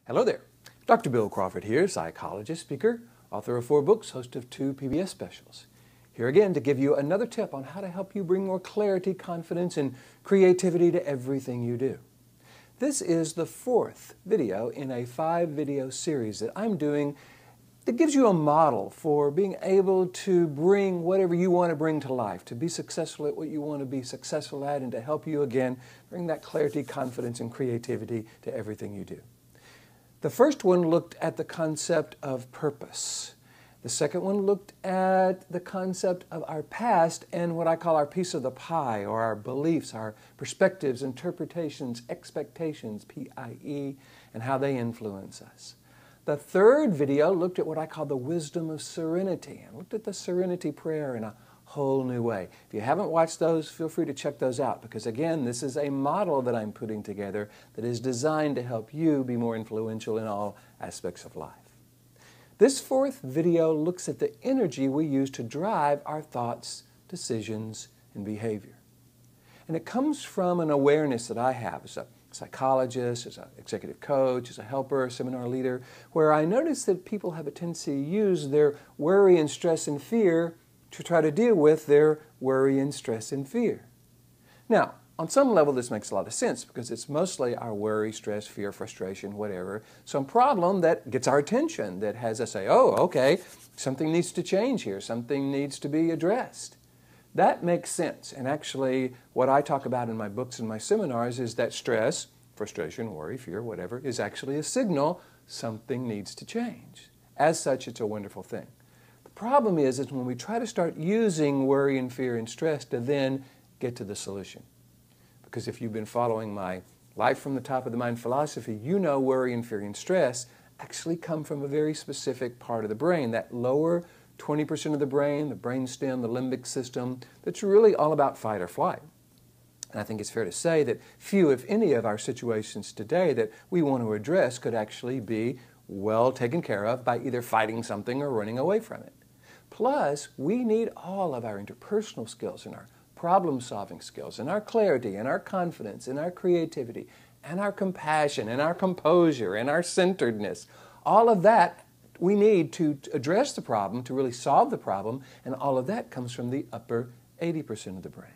Hello there. Dr. Bill Crawford here, psychologist, speaker, author of 4 books, host of 2 PBS specials. Here again to give you another tip on how to help you bring more clarity, confidence, and creativity to everything you do. This is the 4th video in a 5-video series that I'm doing that gives you a model for being able to bring whatever you want to bring to life, to be successful at what you want to be successful at, and to help you again bring that clarity, confidence, and creativity to everything you do. The first one looked at the concept of purpose. The second one looked at the concept of our past and what I call our piece of the pie, or our beliefs, our perspectives, interpretations, expectations, P-I-E, and how they influence us. The third video looked at what I call the wisdom of serenity, and looked at the serenity prayer in a whole new way. If you haven't watched those, feel free to check those out, because again, this is a model that I'm putting together that is designed to help you be more influential in all aspects of life. This 4th video looks at the energy we use to drive our thoughts, decisions, and behavior. And it comes from an awareness that I have as a psychologist, as an executive coach, as a helper, seminar leader, where I notice that people have a tendency to use their worry and stress and fear to try to deal with their worry and stress and fear. Now, on some level this makes a lot of sense because it's mostly our worry, stress, fear, frustration, whatever, some problem that gets our attention, that has us say, oh, okay, something needs to change here, something needs to be addressed. That makes sense, and actually what I talk about in my books and my seminars is that stress, frustration, worry, fear, whatever, is actually a signal something needs to change. As such, it's a wonderful thing. The problem is when we try to start using worry and fear and stress to then get to the solution. Because if you've been following my Life from the Top of the Mind philosophy, you know worry and fear and stress actually come from a very specific part of the brain, that lower 20% of the brain stem, the limbic system, that's really all about fight or flight. And I think it's fair to say that few, if any, of our situations today that we want to address could actually be well taken care of by either fighting something or running away from it. Plus, we need all of our interpersonal skills and our problem-solving skills and our clarity and our confidence and our creativity and our compassion and our composure and our centeredness. All of that we need to address the problem, to really solve the problem, and all of that comes from the upper 80% of the brain.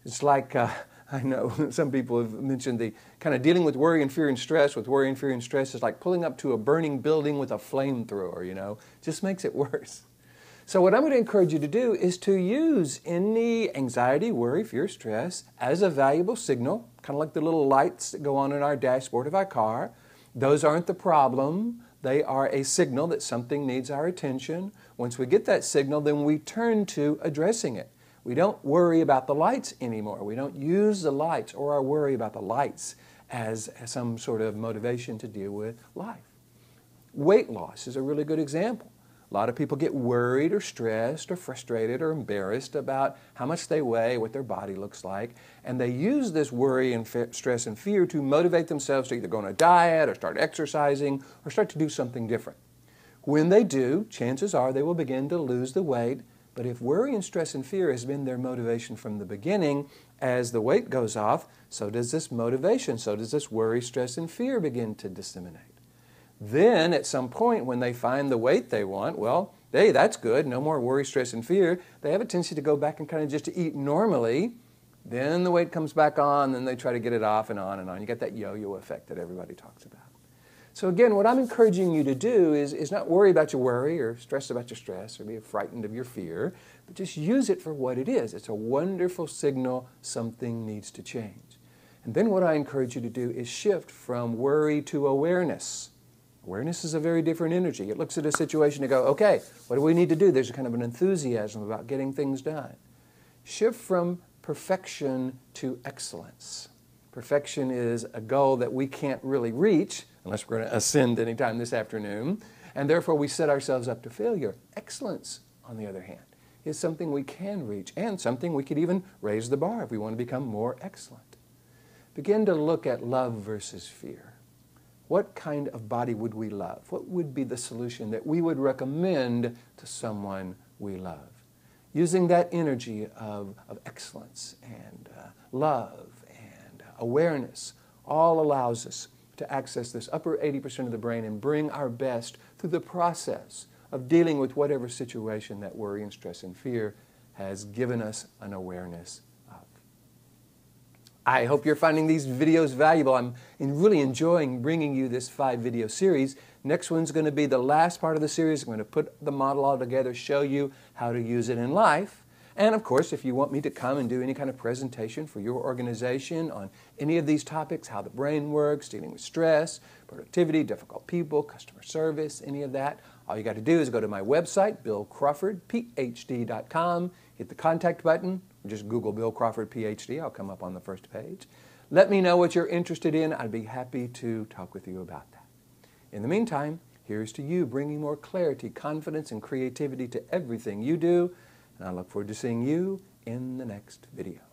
It's like, I know some people have mentioned the kind of dealing with worry and fear and stress. With worry and fear and stress is like pulling up to a burning building with a flamethrower, you know, just makes it worse. So what I'm going to encourage you to do is to use any anxiety, worry, fear, stress as a valuable signal, kind of like the little lights that go on in our dashboard of our car. Those aren't the problem. They are a signal that something needs our attention. Once we get that signal, then we turn to addressing it. We don't worry about the lights anymore. We don't use the lights or our worry about the lights as some sort of motivation to deal with life. Weight loss is a really good example. A lot of people get worried or stressed or frustrated or embarrassed about how much they weigh, what their body looks like, and they use this worry and stress and fear to motivate themselves to either go on a diet or start exercising or start to do something different. When they do, chances are they will begin to lose the weight, but if worry and stress and fear has been their motivation from the beginning, as the weight goes off, so does this motivation, so does this worry, stress, and fear begin to disseminate. Then, at some point, when they find the weight they want, well, hey, that's good, no more worry, stress, and fear. They have a tendency to go back and kind of just to eat normally. Then the weight comes back on, then they try to get it off and on and on. You get that yo-yo effect that everybody talks about. So again, what I'm encouraging you to do is not worry about your worry or stress about your stress or be frightened of your fear, but just use it for what it is. It's a wonderful signal something needs to change. And then what I encourage you to do is shift from worry to awareness. Awareness is a very different energy. It looks at a situation and go, okay, what do we need to do? There's a kind of an enthusiasm about getting things done. Shift from perfection to excellence. Perfection is a goal that we can't really reach unless we're going to ascend anytime this afternoon, and therefore we set ourselves up to failure. Excellence, on the other hand, is something we can reach and something we could even raise the bar if we want to become more excellent. Begin to look at love versus fear. What kind of body would we love? What would be the solution that we would recommend to someone we love? Using that energy of excellence and love and awareness all allows us to access this upper 80% of the brain and bring our best through the process of dealing with whatever situation that worry and stress and fear has given us an awareness of. I hope you're finding these videos valuable. I'm really enjoying bringing you this 5-video series. Next one's going to be the last part of the series. I'm going to put the model all together, show you how to use it in life. And of course, if you want me to come and do any kind of presentation for your organization on any of these topics, how the brain works, dealing with stress, productivity, difficult people, customer service, any of that, all you got to do is go to my website, BillCrawfordPh.com, hit the contact button, or just Google Bill Crawford PhD. I'll come up on the first page. Let me know what you're interested in. I'd be happy to talk with you about that. In the meantime, here's to you bringing more clarity, confidence, and creativity to everything you do. And I look forward to seeing you in the next video.